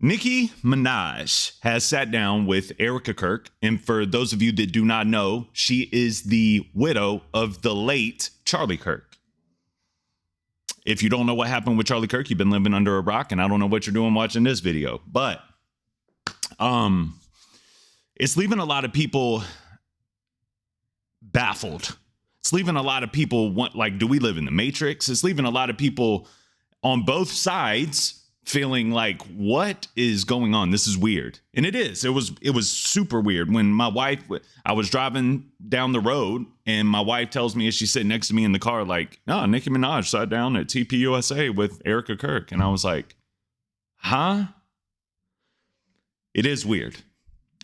Nicki Minaj has sat down with Erika Kirk. And for those of you that do not know, she is the widow of the late Charlie Kirk. If you don't know what happened with Charlie Kirk, you've been living under a rock, and I don't know what you're doing watching this video. But it's leaving a lot of people baffled. It's leaving a lot of people do we live in the Matrix? It's leaving a lot of people on both sides feeling like, what is going on? This is weird. And it is. It was super weird when I was driving down the road and my wife tells me as she's sitting next to me in the car, like, no, Nicki Minaj sat down at TPUSA with Erika Kirk. And I was like, huh? It is weird.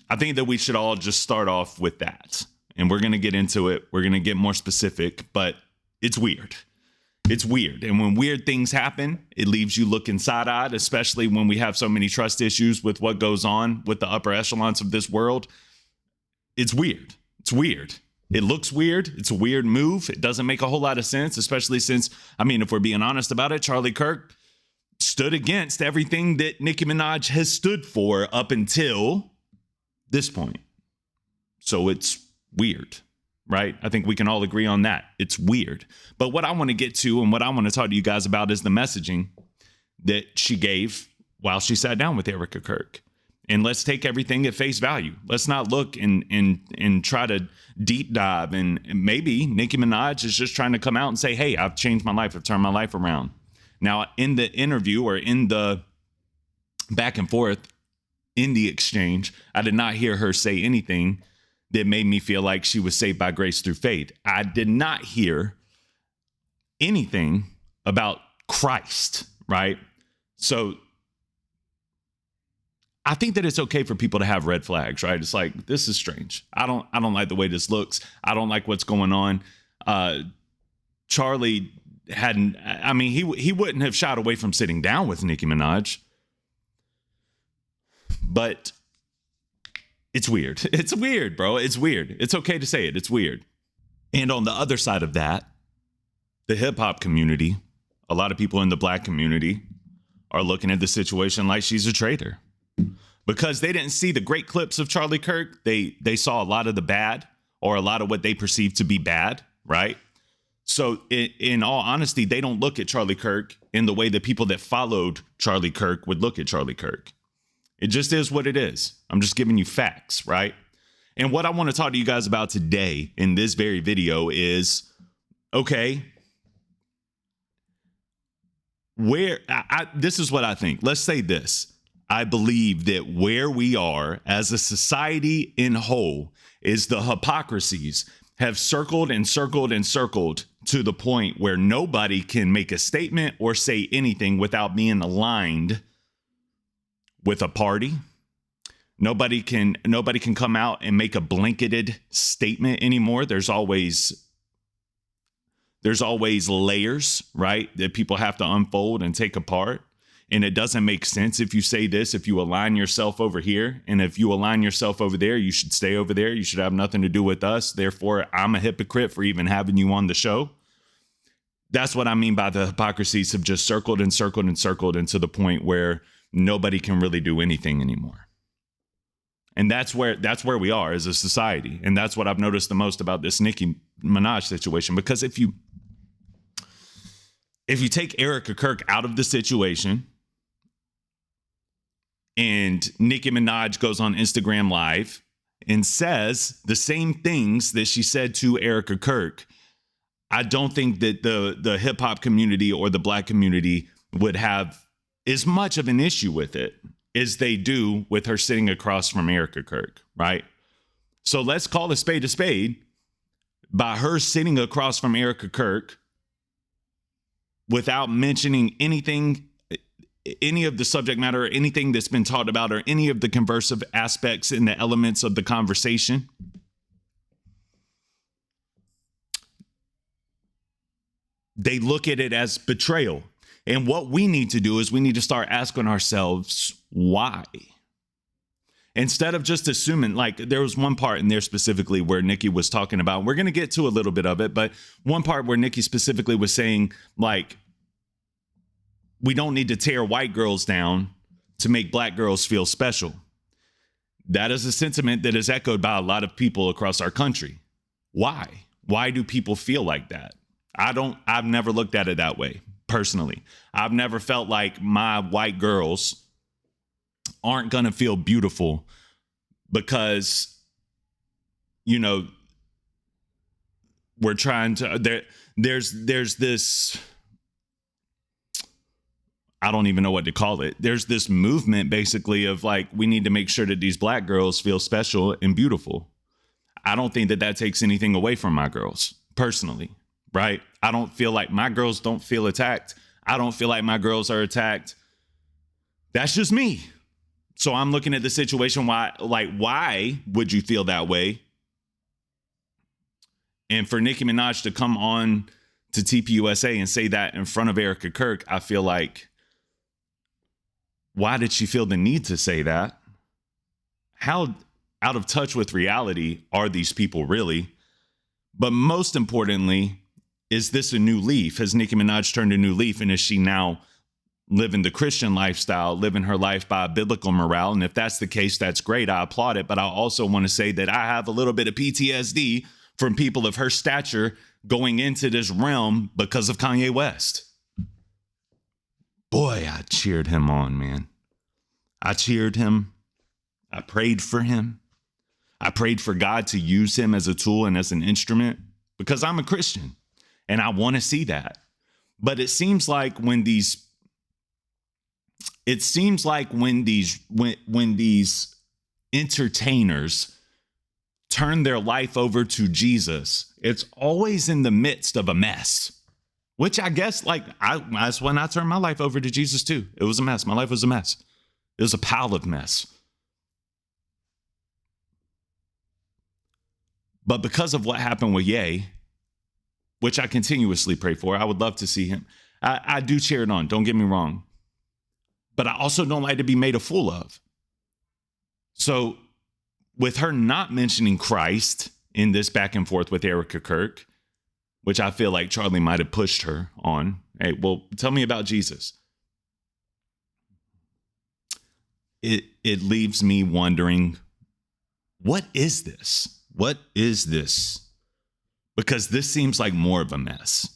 I think that we should all just start off with that. And we're going to get into it. We're going to get more specific, but it's weird. It's weird. And when weird things happen, it leaves you looking side-eyed, especially when we have so many trust issues with what goes on with the upper echelons of this world. It's weird. It's weird. It looks weird. It's a weird move. It doesn't make a whole lot of sense, especially since, if we're being honest about it, Charlie Kirk stood against everything that Nicki Minaj has stood for up until this point. So it's weird. Right? I think we can all agree on that. It's weird. But what I want to get to and what I want to talk to you guys about is the messaging that she gave while she sat down with Erika Kirk. And let's take everything at face value. Let's not look and try to deep dive. And maybe Nicki Minaj is just trying to come out and say, hey, I've changed my life. I've turned my life around. Now, in the interview or in the back and forth in the exchange, I did not hear her say anything that made me feel like she was saved by grace through faith. I did not hear anything about Christ, right? So I think that it's okay for people to have red flags, right? It's like, this is strange. I don't like the way this looks. I don't like what's going on. Charlie he wouldn't have shied away from sitting down with Nicki Minaj, but it's weird. It's weird, bro. It's weird. It's okay to say it. It's weird. And on the other side of that, the hip hop community, a lot of people in the black community are looking at the situation like she's a traitor because they didn't see the great clips of Charlie Kirk. They saw a lot of the bad or a lot of what they perceived to be bad, right? So in all honesty, they don't look at Charlie Kirk in the way that people that followed Charlie Kirk would look at Charlie Kirk. It just is what it is. I'm just giving you facts, right? And what I want to talk to you guys about today in this very video is, okay, this is what I think. Let's say this. I believe that where we are as a society in whole is the hypocrisies have circled and circled and circled to the point where nobody can make a statement or say anything without being aligned with a party. Nobody can come out and make a blanketed statement anymore. There's always layers, right, that people have to unfold and take apart. And it doesn't make sense if you say this, if you align yourself over here, and if you align yourself over there, you should stay over there. You should have nothing to do with us. Therefore, I'm a hypocrite for even having you on the show. That's what I mean by the hypocrisies have just circled and circled and circled into the point where nobody can really do anything anymore. And that's where we are as a society. And that's what I've noticed the most about this Nicki Minaj situation. Because if you take Erika Kirk out of the situation and Nicki Minaj goes on Instagram Live and says the same things that she said to Erika Kirk, I don't think that the hip hop community or the black community would have as much of an issue with it as they do with her sitting across from Erika Kirk, right? So let's call a spade by her sitting across from Erika Kirk without mentioning anything, any of the subject matter, or anything that's been talked about, or any of the conversive aspects in the elements of the conversation. They look at it as betrayal. And what we need to do is we need to start asking ourselves why. Instead of just assuming, like there was one part in there specifically where Nicki was talking about, we're going to get to a little bit of it, but one part where Nicki specifically was saying, like, we don't need to tear white girls down to make black girls feel special. That is a sentiment that is echoed by a lot of people across our country. Why? Why do people feel like that? I've never looked at it that way, personally. I've never felt like my white girls aren't going to feel beautiful because, you know, we're trying to, there's this, I don't even know what to call it. There's this movement basically of like, we need to make sure that these black girls feel special and beautiful. I don't think that that takes anything away from my girls personally, right? I don't feel like my girls don't feel attacked. I don't feel like my girls are attacked. That's just me. So I'm looking at the situation. Why would you feel that way? And for Nicki Minaj to come on to TPUSA and say that in front of Erika Kirk, I feel like, why did she feel the need to say that? How out of touch with reality are these people really? But most importantly, is this a new leaf? Has Nicki Minaj turned a new leaf? And is she now living the Christian lifestyle, living her life by biblical morale? And if that's the case, that's great. I applaud it. But I also want to say that I have a little bit of PTSD from people of her stature going into this realm because of Kanye West. Boy, I cheered him on, man. I cheered him. I prayed for him. I prayed for God to use him as a tool and as an instrument because I'm a Christian and I want to see that. But it seems like when these entertainers turn their life over to Jesus, it's always in the midst of a mess, which I guess that's when I turned my life over to Jesus too. It was a mess. My life was a mess. It was a pile of mess. But because of what happened with Ye, which I continuously pray for, I would love to see him. I do cheer it on. Don't get me wrong. But I also don't like to be made a fool of. So with her not mentioning Christ in this back and forth with Erika Kirk, which I feel like Charlie might have pushed her on. Hey, well, tell me about Jesus. It leaves me wondering, what is this? What is this? Because this seems like more of a mess.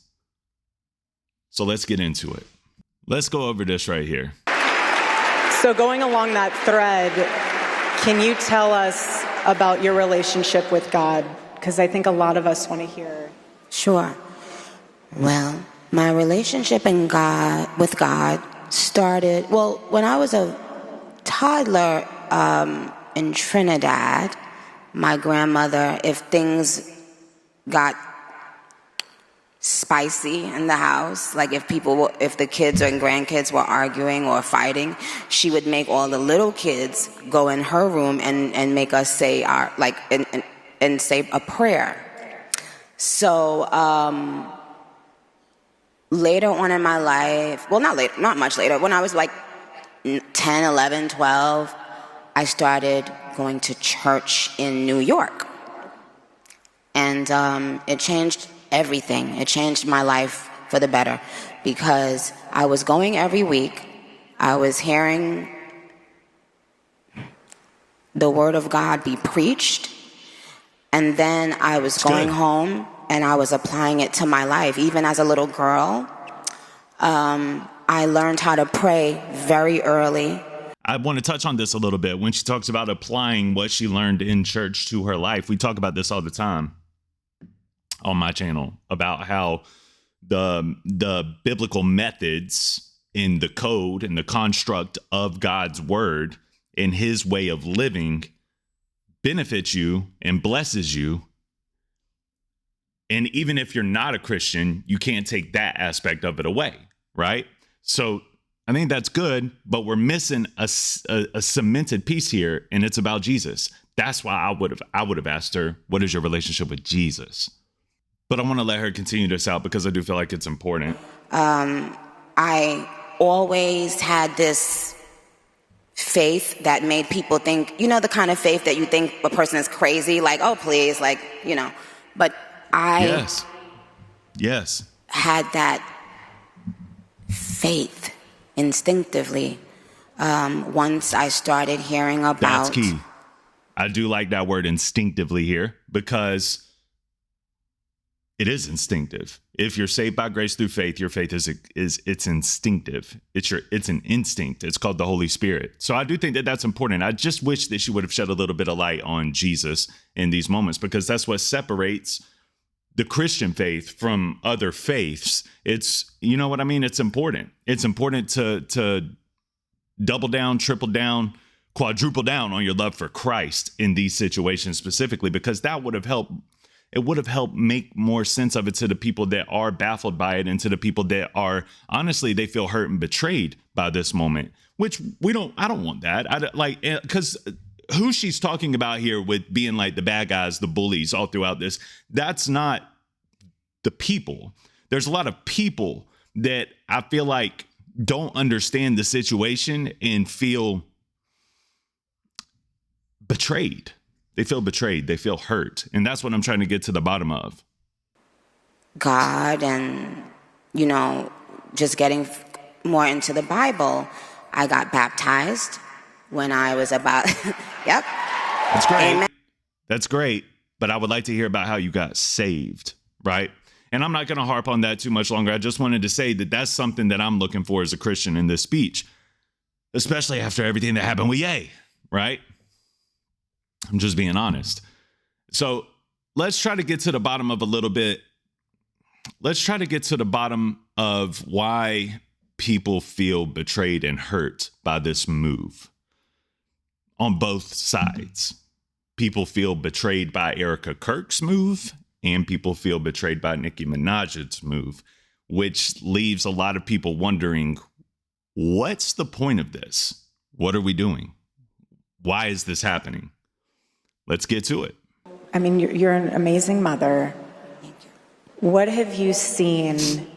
So let's get into it. Let's go over this right here. So going along that thread, can you tell us about your relationship with God? Because I think a lot of us want to hear. Sure. Well, my relationship with God started, when I was a toddler in Trinidad. My grandmother, if things got spicy in the house, like if the kids and grandkids were arguing or fighting, she would make all the little kids go in her room and make us say and say a prayer. So later on in my life, not much later, when I was like 10, 11, 12, I started going to church in New York. And it changed everything. It changed my life for the better because I was going every week. I was hearing the word of God be preached. And then I was going home and I was applying it to my life. Even as a little girl, I learned how to pray very early. I want to touch on this a little bit. When she talks about applying what she learned in church to her life, we talk about this all the time on my channel about how the biblical methods in the code and the construct of God's word and his way of living benefits you and blesses you. And even if you're not a Christian, you can't take that aspect of it away, right? So I think that's good, but we're missing a cemented piece here, and it's about Jesus. That's why I would have asked her, what is your relationship with Jesus? But I want to let her continue this out because I do feel like it's important. I always had this faith that made people think, the kind of faith that you think a person is crazy, like, oh, please, But I yes, had that faith instinctively. Once I started hearing about... That's key. I do like that word instinctively here, because it is instinctive. If you're saved by grace through faith, your faith is it's instinctive. It's an instinct. It's called the Holy Spirit. So I do think that that's important. I just wish that she would have shed a little bit of light on Jesus in these moments, because that's what separates the Christian faith from other faiths. It's, you know what I mean? It's important. It's important to double down, triple down, quadruple down on your love for Christ in these situations specifically, because that would have helped. It would have helped make more sense of it to the people that are baffled by it, and to the people that are, honestly, they feel hurt and betrayed by this moment, which I don't want that. Because who she's talking about here with being like the bad guys, the bullies all throughout this, that's not the people. There's a lot of people that I feel like don't understand the situation and feel betrayed. They feel betrayed. They feel hurt. And that's what I'm trying to get to the bottom of. God and, just getting more into the Bible. I got baptized when I was about, yep. That's great. Amen. That's great. But I would like to hear about how you got saved, right? And I'm not going to harp on that too much longer. I just wanted to say that that's something that I'm looking for as a Christian in this speech, especially after everything that happened with Ye, right? I'm just being honest. So let's try to get to the bottom of a little bit. Let's try to get to the bottom of why people feel betrayed and hurt by this move on both sides. People feel betrayed by Erika Kirk's move, and people feel betrayed by Nicki Minaj's move, which leaves a lot of people wondering, what's the point of this? What are we doing? Why is this happening? Let's get to it. I mean, you're an amazing mother. What have you seen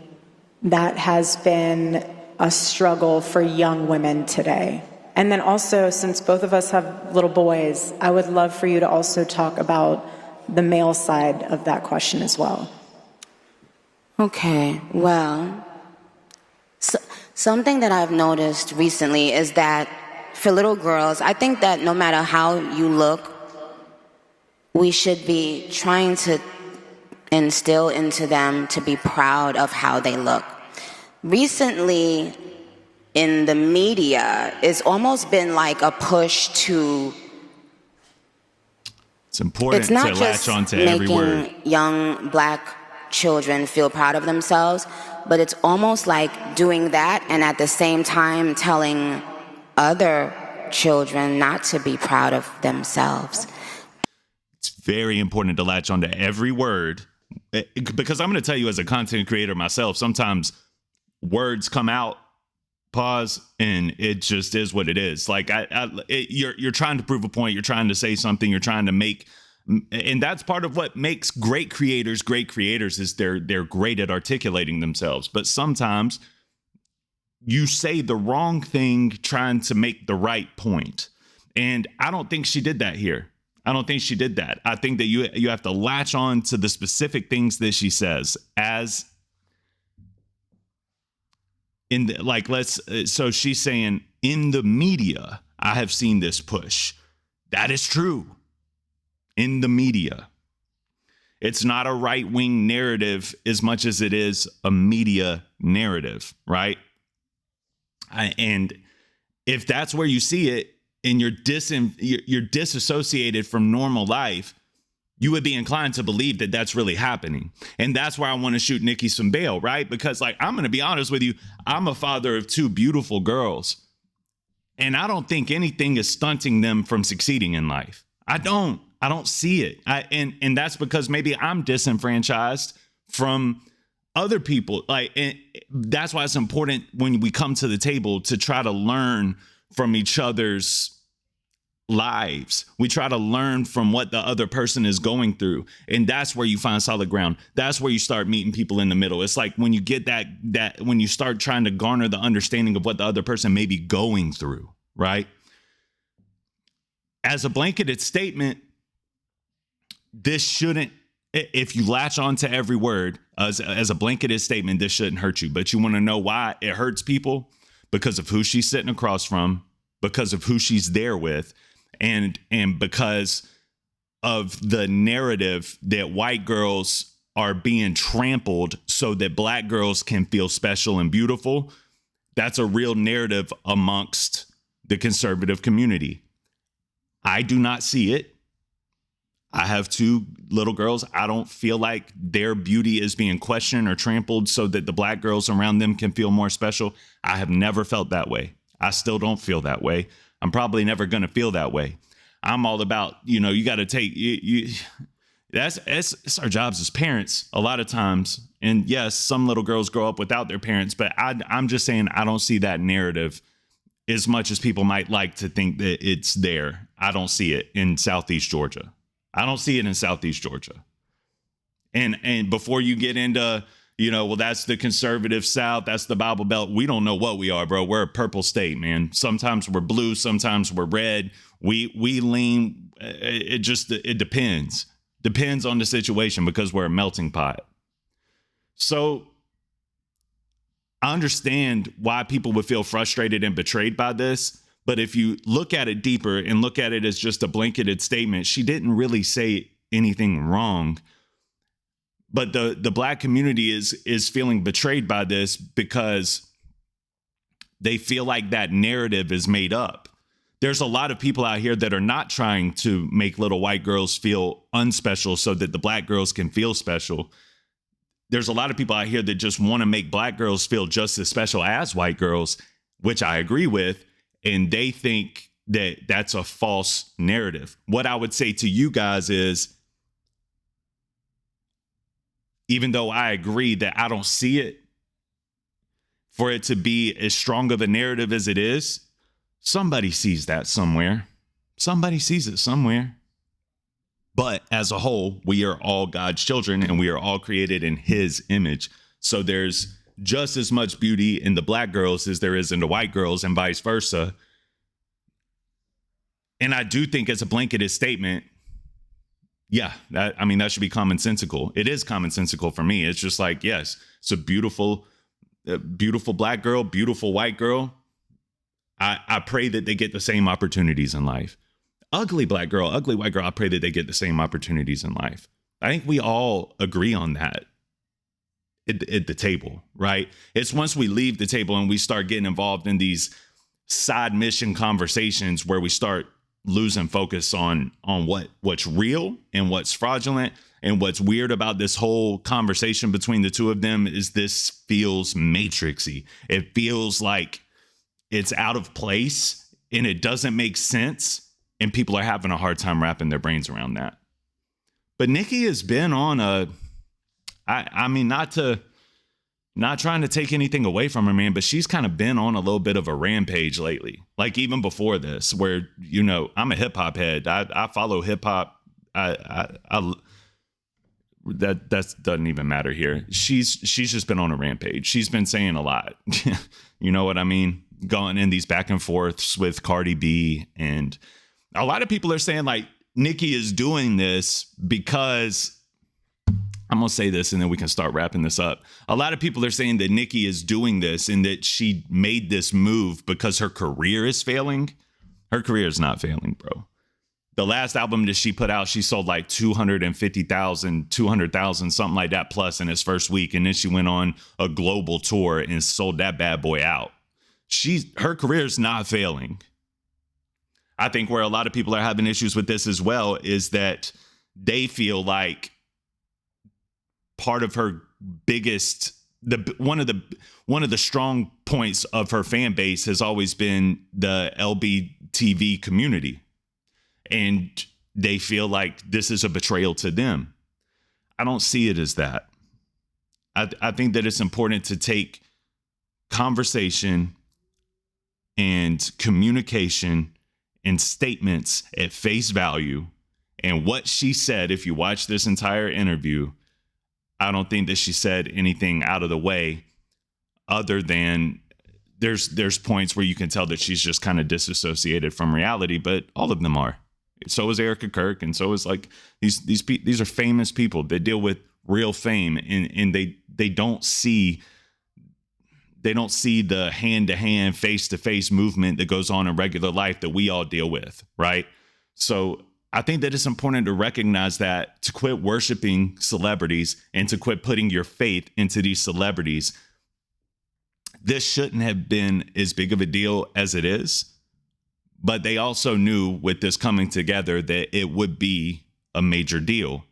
that has been a struggle for young women today? And then also, since both of us have little boys, I would love for you to also talk about the male side of that question as well. Okay, well, something that I've noticed recently is that for little girls, I think that no matter how you look, we should be trying to instill into them to be proud of how they look. Recently, in the media, it's almost been like a push to... It's important to latch on to every word. It's not just making young black children feel proud of themselves, but it's almost like doing that and at the same time telling other children not to be proud of themselves. It's very important to latch onto every word, because I'm going to tell you, as a content creator myself, sometimes words come out, pause, and it just is what it is. Like you're trying to prove a point, you're trying to say something, you're trying to make, and that's part of what makes great creators is they're great at articulating themselves. But sometimes you say the wrong thing trying to make the right point, and I don't think she did that here. I don't think she did that. I think that you have to latch on to the specific things that she says as in the, like, so she's saying, in the media, I have seen this push. That is true. In the media. It's not a right-wing narrative as much as it is a media narrative, right? And if that's where you see it, and you're disassociated from normal life, you would be inclined to believe that that's really happening. And that's why I want to shoot Nicki some bail, right? Because, like, I'm going to be honest with you, I'm a father of two beautiful girls, and I don't think anything is stunting them from succeeding in life. I don't see it. And that's because maybe I'm disenfranchised from other people. And that's why it's important when we come to the table to try to learn from each other's lives. We try to learn from what the other person is going through. And that's where you find solid ground. That's where you start meeting people in the middle. It's like when you get that when you start trying to garner the understanding of what the other person may be going through, right? As a blanketed statement, this shouldn't, if you latch on to every word as a blanketed statement, this shouldn't hurt you. But you want to know why it hurts people? Because of who she's sitting across from because of who she's there with, and because of the narrative that white girls are being trampled so that black girls can feel special and beautiful. That's a real narrative amongst the conservative community. I do not see it. I have 2 little girls. I don't feel like their beauty is being questioned or trampled so that the black girls around them can feel more special. I have never felt that way. I still don't feel that way. I'm probably never going to feel that way. I'm all about, you got to take it's our jobs as parents a lot of times. And yes, some little girls grow up without their parents, but I'm just saying I don't see that narrative as much as people might like to think that it's there. I don't see it in Southeast Georgia. I don't see it in Southeast Georgia. And before you get into, well, that's the conservative South, that's the Bible Belt. We don't know what we are, bro. We're a purple state, man. Sometimes we're blue, sometimes we're red. We lean. It depends. Depends on the situation because we're a melting pot. So I understand why people would feel frustrated and betrayed by this. But if you look at it deeper and look at it as just a blanketed statement, she didn't really say anything wrong. But the black community is feeling betrayed by this because they feel like that narrative is made up. There's a lot of people out here that are not trying to make little white girls feel unspecial so that the black girls can feel special. There's a lot of people out here that just want to make black girls feel just as special as white girls, which I agree with. And they think that that's a false narrative. What I would say to you guys is, even though I agree that I don't see it, for it to be as strong of a narrative as it is, somebody sees that somewhere. Somebody sees it somewhere. But as a whole, we are all God's children and we are all created in his image. So there's just as much beauty in the black girls as there is in the white girls and vice versa. And I do think it's a blanketed statement. Yeah, that should be commonsensical. It is commonsensical for me. It's just like, yes, it's a beautiful black girl, beautiful white girl. I pray that they get the same opportunities in life. Ugly black girl, ugly white girl, I pray that they get the same opportunities in life. I think we all agree on that at the table, right? It's once we leave the table and we start getting involved in these side mission conversations where we start losing focus on what's real and what's fraudulent. And what's weird about this whole conversation between the two of them is this feels matrixy. It feels like it's out of place and it doesn't make sense. And people are having a hard time wrapping their brains around that. But Nicki has been on not trying to take anything away from her, man, but she's kind of been on a little bit of a rampage lately. Like even before this, where, I'm a hip hop head. I follow hip hop. That doesn't even matter here. She's just been on a rampage. She's been saying a lot. You know what I mean? Going in these back and forths with Cardi B. And a lot of people are saying like Nicki is doing this because, I'm going to say this and then we can start wrapping this up. A lot of people are saying that Nicki is doing this and that she made this move because her career is failing. Her career is not failing, bro. The last album that she put out, she sold like 250,000, 200,000, something like that plus in its first week. And then she went on a global tour and sold that bad boy out. Her career is not failing. I think where a lot of people are having issues with this as well is that they feel like part of her biggest, one of the strong points of her fan base has always been the LBTV community. And they feel like this is a betrayal to them. I don't see it as that. I think that it's important to take conversation and communication and statements at face value. And what she said, if you watch this entire interview, I don't think that she said anything out of the way other than there's points where you can tell that she's just kind of disassociated from reality, but all of them are. So is Erika Kirk, and so is like these are famous people that deal with real fame, and they don't see They don't see the hand-to-hand, face-to-face movement that goes on in regular life that we all deal with, right? So I think that it's important to recognize that, to quit worshiping celebrities and to quit putting your faith into these celebrities. This shouldn't have been as big of a deal as it is, but they also knew with this coming together that it would be a major deal.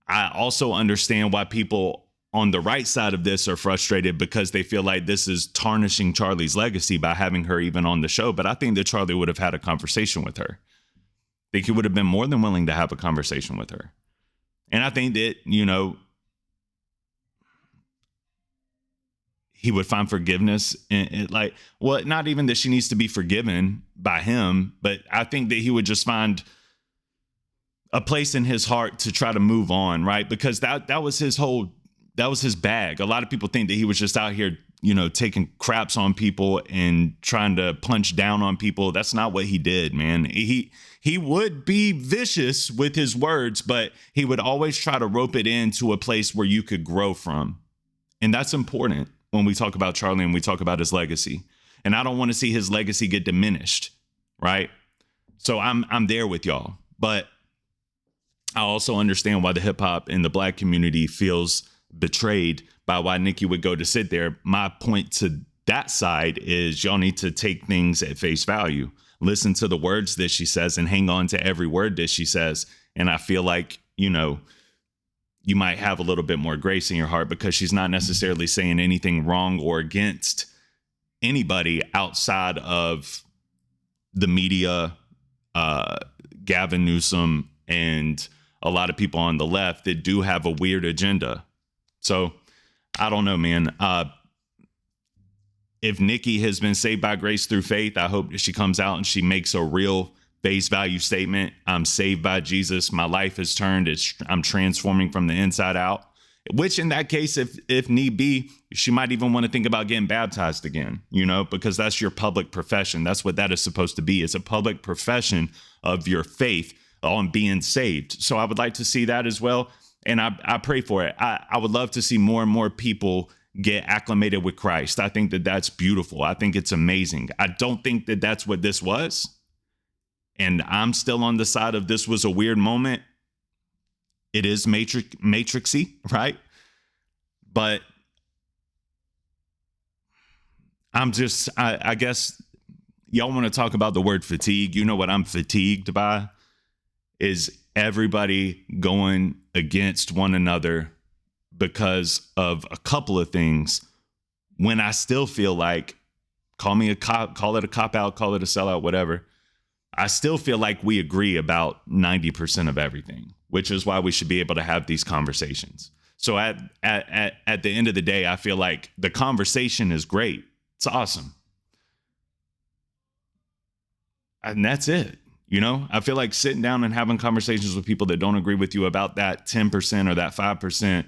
I also understand why people on the right side of this are frustrated, because they feel like this is tarnishing Charlie's legacy by having her even on the show. But I think that Charlie would have had a conversation with her. I think he would have been more than willing to have a conversation with her. And I think that, he would find forgiveness and not even that she needs to be forgiven by him, but I think that he would just find a place in his heart to try to move on, right? Because that was his bag. A lot of people think that he was just out here, taking craps on people and trying to punch down on people. That's not what he did, man. He would be vicious with his words, but he would always try to rope it into a place where you could grow from. And that's important when we talk about Charlie and we talk about his legacy. And I don't want to see his legacy get diminished, right? So I'm there with y'all. But I also understand why the hip hop and the Black community feels betrayed by why Nicki would go to sit there. My point to that side is y'all need to take things at face value. Listen to the words that she says and hang on to every word that she says. And I feel like, you might have a little bit more grace in your heart, because she's not necessarily saying anything wrong or against anybody outside of the media, Gavin Newsom, and a lot of people on the left that do have a weird agenda. So I don't know, man. If Nicki has been saved by grace through faith, I hope that she comes out and she makes a real face value statement. I'm saved by Jesus. My life has turned. I'm transforming from the inside out, which in that case, if need be, she might even want to think about getting baptized again, because that's your public profession. That's what that is supposed to be. It's a public profession of your faith on being saved. So I would like to see that as well. And I pray for it. I would love to see more and more people get acclimated with Christ. I think that that's beautiful. I think it's amazing. I don't think that that's what this was. And I'm still on the side of this was a weird moment. It is matrixy, right? But I guess y'all want to talk about the word fatigue. You know what I'm fatigued by is everybody going against one another because of a couple of things, when I still feel like, call it a cop out, call it a sellout, whatever. I still feel like we agree about 90% of everything, which is why we should be able to have these conversations. So at the end of the day, I feel like the conversation is great. It's awesome. And that's it. I feel like sitting down and having conversations with people that don't agree with you about that 10% or that 5%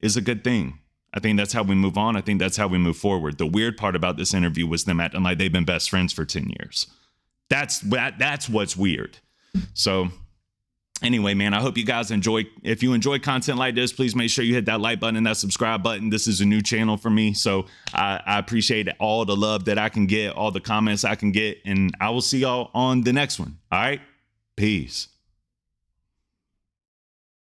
is a good thing. I think that's how we move on. I think that's how we move forward. The weird part about this interview was them acting like they've been best friends for 10 years. That's what's weird. So anyway, man, I hope you guys enjoy. If you enjoy content like this, please make sure you hit that like button and that subscribe button. This is a new channel for me. So I appreciate all the love that I can get, all the comments I can get. And I will see y'all on the next one. All right. Peace.